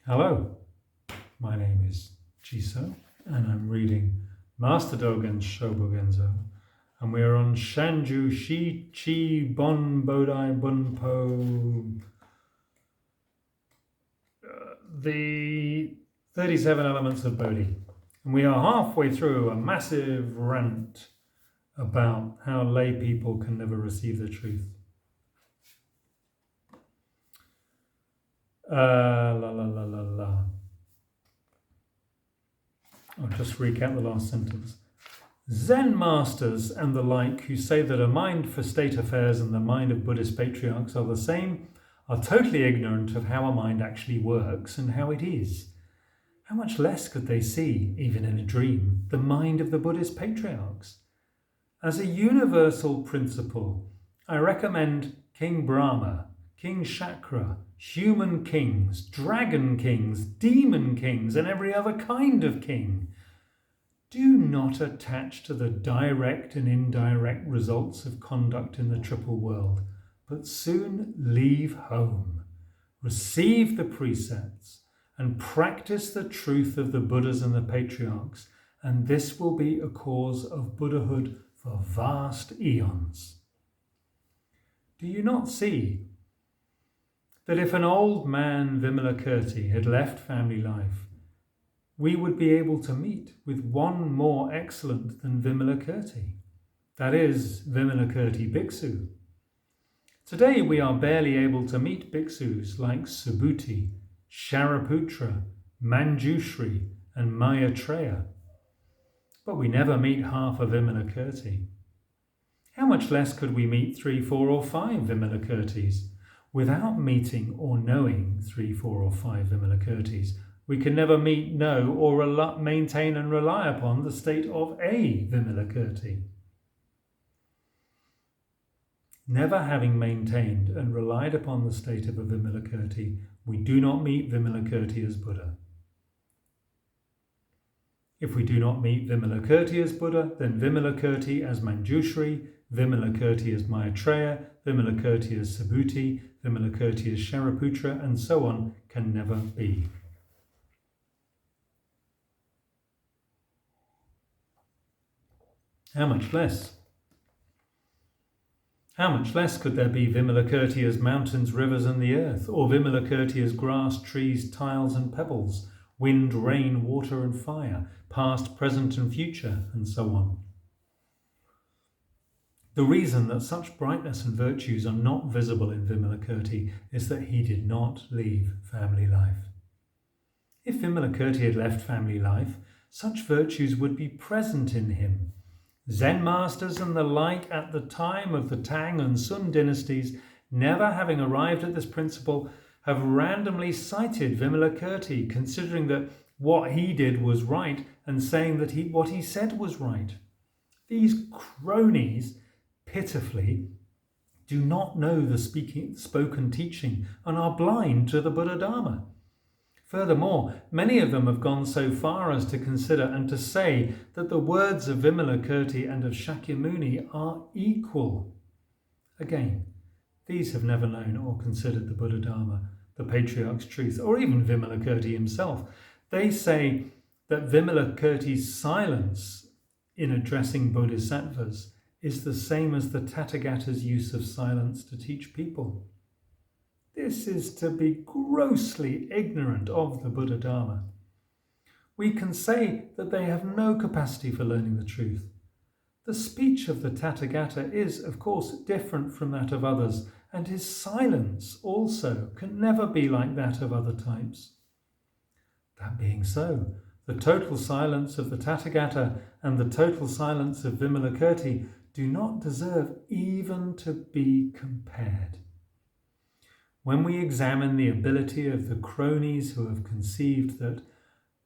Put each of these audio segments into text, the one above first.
Hello, my name is Jiso, and I'm reading Master Dōgen's Shōbōgenzō, and we are on Sanjushichi-Bon-Bodai-Bunpo, the 37 Elements of Bodhi. And we are halfway through a massive rant about how lay people can never receive the truth. I'll just recap the last sentence. Zen masters and the like who say that a mind for state affairs and the mind of Buddhist patriarchs are the same are totally ignorant of how a mind actually works and how it is. How much less could they see, even in a dream, the mind of the Buddhist patriarchs? As a universal principle, I recommend King Brahma, King Shakra, human kings, dragon kings, demon kings, and every other kind of king. Do not attach to the direct and indirect results of conduct in the triple world, but soon leave home, receive the precepts, and practice the truth of the Buddhas and the patriarchs, and this will be a cause of Buddhahood for vast eons. Do you not see that if an old man, Vimalakīrti, had left family life, we would be able to meet with one more excellent than Vimalakīrti, that is, Vimalakīrti Bhikksu. Today we are barely able to meet bhiksus like Subhuti, Shariputra, Manjushri and Maitreya, but we never meet half of Vimalakīrti. How much less could we meet 3, 4 or 5 Vimalakīrtis? Without meeting or knowing 3, 4 or 5 Vimalakīrtis, we can never meet, know or maintain and rely upon the state of a Vimalakīrti. Never having maintained and relied upon the state of a Vimalakīrti, we do not meet Vimalakīrti as Buddha. If we do not meet Vimalakīrti as Buddha, then Vimalakīrti as Manjushri, Vimalakīrti as Maitreya, Vimalakīrti as Subhuti, Vimalakīrti as Shariputra, and so on can never be. How much less? How much less could there be Vimalakīrti as mountains, rivers and the earth, or Vimalakīrti as grass, trees, tiles and pebbles, wind, rain, water and fire, past, present and future, and so on? The reason that such brightness and virtues are not visible in Vimalakīrti is that he did not leave family life. If Vimalakīrti had left family life, such virtues would be present in him. Zen masters and the like at the time of the Tang and Sun dynasties, never having arrived at this principle, have randomly cited Vimalakīrti, considering that what he did was right and saying that what he said was right. These cronies pitifully do not know the spoken teaching and are blind to the Buddha Dharma. Furthermore, many of them have gone so far as to consider and to say that the words of Vimalakīrti and of Shakyamuni are equal. Again, these have never known or considered the Buddha Dharma, the patriarch's truth, or even Vimalakīrti himself. They say that Vimalakīrti's silence in addressing bodhisattvas is the same as the Tathagata's use of silence to teach people. This is to be grossly ignorant of the Buddha Dharma. We can say that they have no capacity for learning the truth. The speech of the Tathagata is, of course, different from that of others, and his silence also can never be like that of other types. That being so, the total silence of the Tathagata and the total silence of Vimalakīrti do not deserve even to be compared. When we examine the ability of the cronies who have conceived that,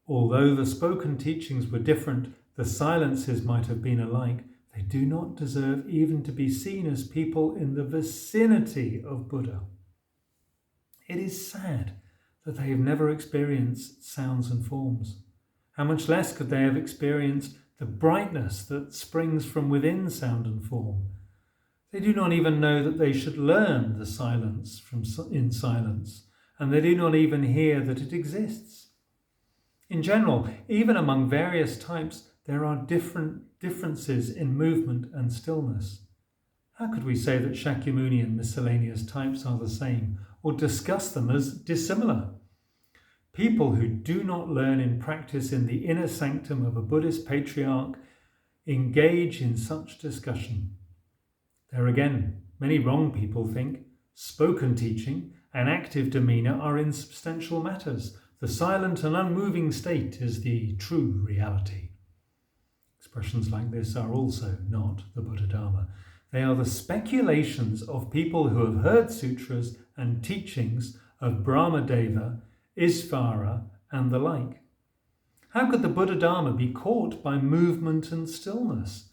although the spoken teachings were different, the silences might have been alike, they do not deserve even to be seen as people in the vicinity of Buddha. It is sad that they have never experienced sounds and forms. How much less could they have experienced the brightness that springs from within sound and form? They do not even know that they should learn the silence in silence, and they do not even hear that it exists. In general, even among various types, there are differences in movement and stillness. How could we say that Shakyamuni and miscellaneous types are the same, or discuss them as dissimilar? People who do not learn in practice in the inner sanctum of a Buddhist patriarch engage in such discussion. There again, many wrong people think spoken teaching and active demeanour are insubstantial matters. The silent and unmoving state is the true reality. Expressions like this are also not the Buddha Dharma. They are the speculations of people who have heard sutras and teachings of Brahmadeva, Isvara, and the like. How could the Buddha Dharma be caught by movement and stillness?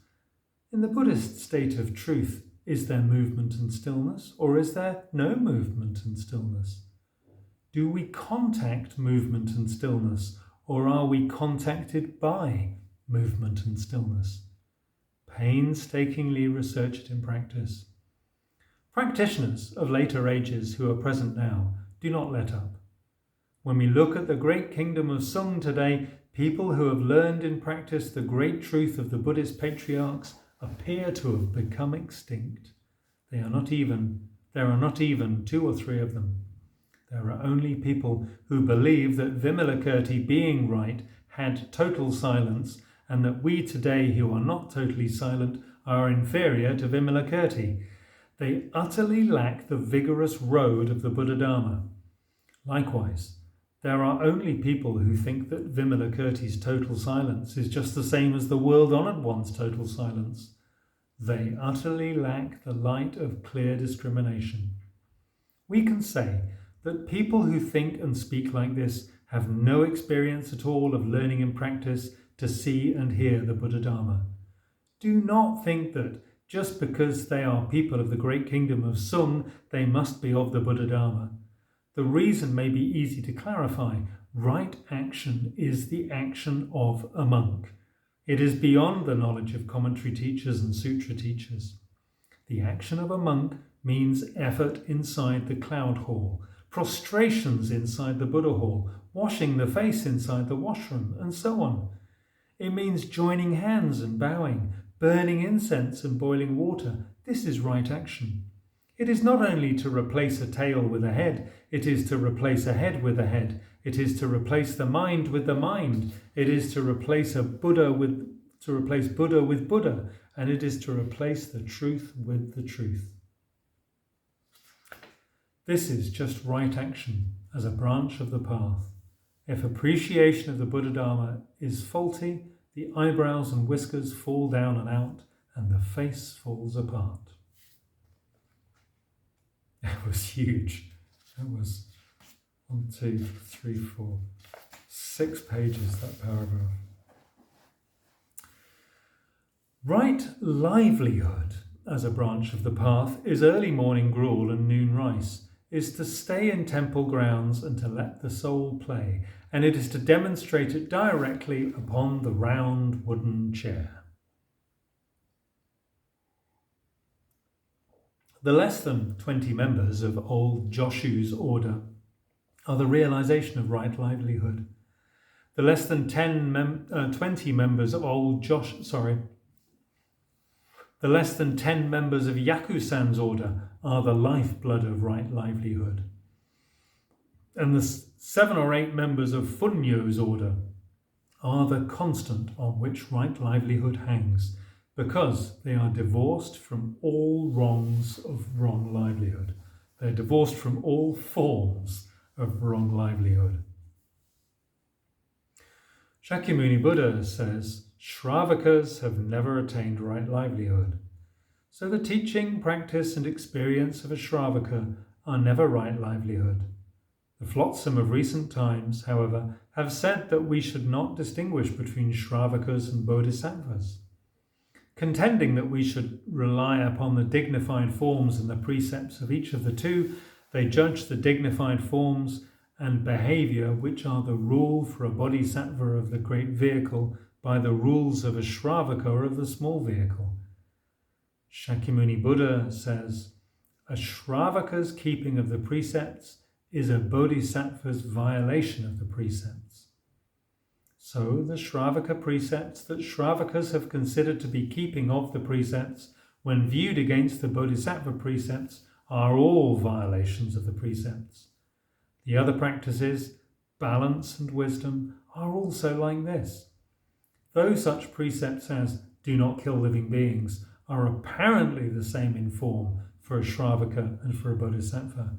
In the Buddhist state of truth, is there movement and stillness, or is there no movement and stillness? Do we contact movement and stillness, or are we contacted by movement and stillness? Painstakingly research it in practice. Practitioners of later ages who are present now do not let up. When we look at the great kingdom of Sung today, people who have learned in practice the great truth of the Buddhist patriarchs appear to have become extinct. There are not even 2 or 3 of them. There are only people who believe that Vimalakīrti, being right, had total silence, and that we today who are not totally silent are inferior to Vimalakīrti. They utterly lack the vigorous road of the Buddha Dharma. Likewise, there are only people who think that Vimalakīrti's total silence is just the same as the world-honoured one's total silence. They utterly lack the light of clear discrimination. We can say that people who think and speak like this have no experience at all of learning in practice to see and hear the Buddha Dharma. Do not think that just because they are people of the great kingdom of Sung, they must be of the Buddha Dharma. The reason may be easy to clarify. Right action is the action of a monk. It is beyond the knowledge of commentary teachers and sutra teachers. The action of a monk means effort inside the cloud hall, prostrations inside the Buddha hall, washing the face inside the washroom, and so on. It means joining hands and bowing, burning incense and boiling water. This is right action. It is not only to replace a tail with a head, it is to replace a head with a head. It is to replace the mind with the mind. It is to replace Buddha with Buddha, and it is to replace the truth with the truth. This is just right action as a branch of the path. If appreciation of the Buddha Dharma is faulty, the eyebrows and whiskers fall down and out, and the face falls apart. That was huge. That was 1, 2, 3, 4, 6 pages, that paragraph. Right livelihood as a branch of the path is early morning gruel and noon rice, is to stay in temple grounds and to let the soul play, and it is to demonstrate it directly upon the round wooden chair. The less than 20 members of old Joshu's order are the realization of right livelihood. The less than 20 members of the less than 10 members of Yakusan's order are the lifeblood of right livelihood. And the 7 or 8 members of Funnyo's order are the constant on which right livelihood hangs, because they are divorced from all wrongs of wrong livelihood. They're divorced from all forms of wrong livelihood. Shakyamuni Buddha says, Shravakas have never attained right livelihood. So the teaching, practice and experience of a Shravaka are never right livelihood. The flotsam of recent times, however, have said that we should not distinguish between Shravakas and Bodhisattvas. Contending that we should rely upon the dignified forms and the precepts of each of the two, they judge the dignified forms and behaviour which are the rule for a bodhisattva of the great vehicle by the rules of a Shravaka of the small vehicle. Shakyamuni Buddha says, a Shravaka's keeping of the precepts is a bodhisattva's violation of the precepts. So the Shravaka precepts that Shravakas have considered to be keeping of the precepts, when viewed against the bodhisattva precepts, are all violations of the precepts. The other practices, balance and wisdom, are also like this. Though such precepts as do not kill living beings are apparently the same in form for a Shravaka and for a bodhisattva,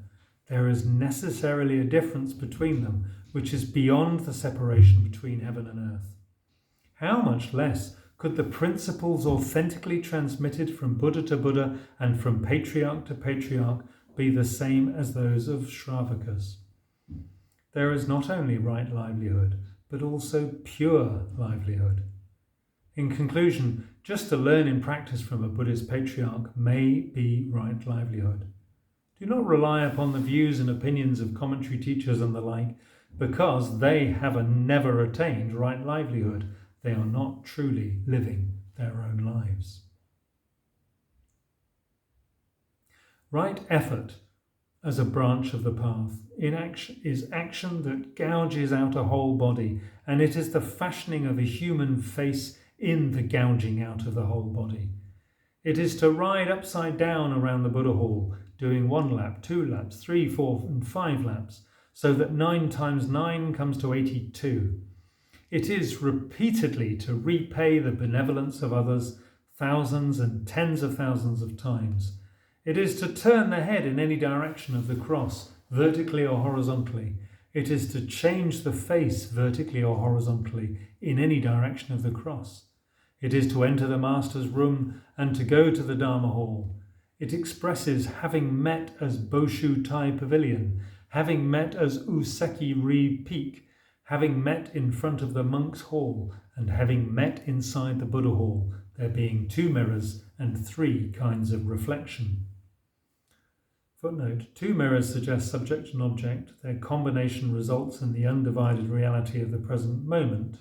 there is necessarily a difference between them which is beyond the separation between heaven and earth. How much less could the principles authentically transmitted from Buddha to Buddha and from patriarch to patriarch be the same as those of Shravakas? There is not only right livelihood, but also pure livelihood. In conclusion, just to learn in practice from a Buddhist patriarch may be right livelihood. Do not rely upon the views and opinions of commentary teachers and the like, because they have never attained right livelihood. They are not truly living their own lives. Right effort as a branch of the path is action that gouges out a whole body, and it is the fashioning of a human face in the gouging out of the whole body. It is to ride upside down around the Buddha hall, doing 1 lap, 2 laps, 3, 4 and 5 laps, so that 9 times 9 comes to 82. It is repeatedly to repay the benevolence of others thousands and tens of thousands of times. It is to turn the head in any direction of the cross, vertically or horizontally. It is to change the face vertically or horizontally in any direction of the cross. It is to enter the Master's room and to go to the Dharma hall. It expresses having met as Boshu Tai Pavilion, having met as Useki-ri Peak, having met in front of the monk's hall, and having met inside the Buddha hall, there being 2 mirrors and 3 kinds of reflection. Footnote: 2 mirrors suggest subject and object. Their combination results in the undivided reality of the present moment.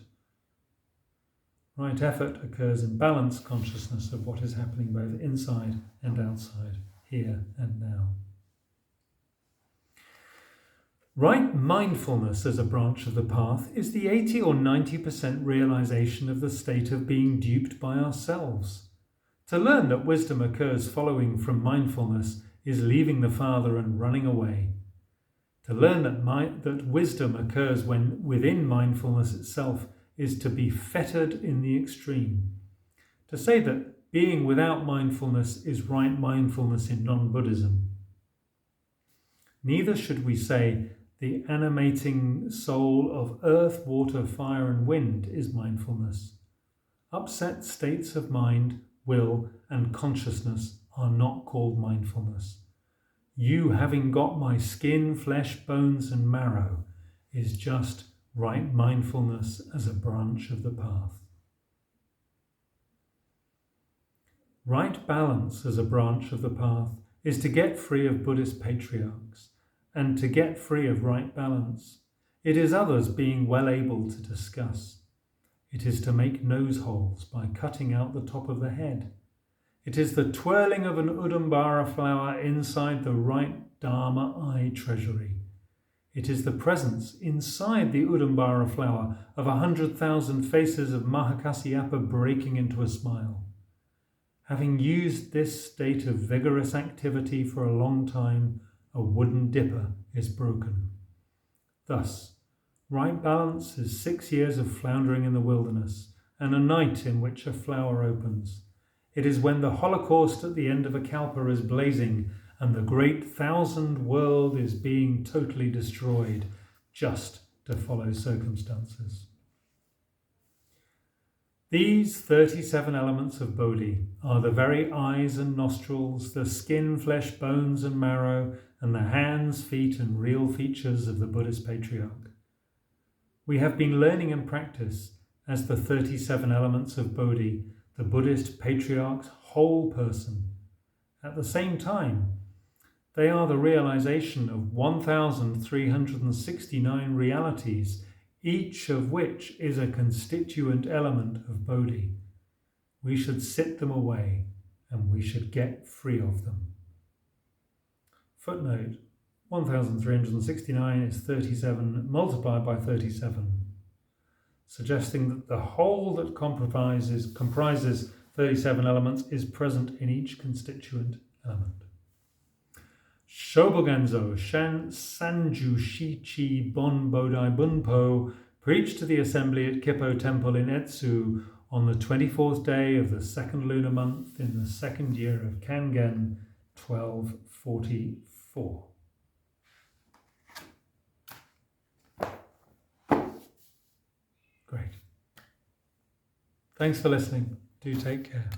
Right effort occurs in balanced consciousness of what is happening both inside and outside, here and now. Right mindfulness as a branch of the path is the 80 or 90% realization of the state of being duped by ourselves. To learn that wisdom occurs following from mindfulness is leaving the Father and running away. To learn that wisdom occurs when within mindfulness itself is to be fettered in the extreme. To say that being without mindfulness is right mindfulness in non-Buddhism. Neither should we say the animating soul of earth, water, fire and wind is mindfulness. Upset states of mind, will and consciousness are not called mindfulness. You having got my skin, flesh, bones and marrow is just right mindfulness as a branch of the path. Right balance as a branch of the path is to get free of Buddhist patriarchs and to get free of right balance. It is others being well able to discuss. It is to make nose holes by cutting out the top of the head. It is the twirling of an Udambara flower inside the right Dharma eye treasury. It is the presence inside the Udambara flower of 100,000 faces of Mahakasyapa breaking into a smile. Having used this state of vigorous activity for a long time, a wooden dipper is broken. Thus, right balance is 6 years of floundering in the wilderness and a night in which a flower opens. It is when the Holocaust at the end of a kalpa is blazing and the great 1,000 world is being totally destroyed, just to follow circumstances. These 37 elements of Bodhi are the very eyes and nostrils, the skin, flesh, bones and marrow, and the hands, feet and real features of the Buddhist patriarch. We have been learning in practice as the 37 elements of Bodhi, the Buddhist patriarch's whole person. At the same time, they are the realization of 1,369 realities, each of which is a constituent element of Bodhi. We should sit them away and we should get free of them. Footnote: 1369 is 37 multiplied by 37, suggesting that the whole that comprises 37 elements is present in each constituent element. Shōbōgenzō, Sanjushichi-Bon-Bodai-Bunpo, preached to the assembly at Kippo Temple in Etsu on the 24th day of the second lunar month in the second year of Kangen, 1244. Great. Thanks for listening. Do take care.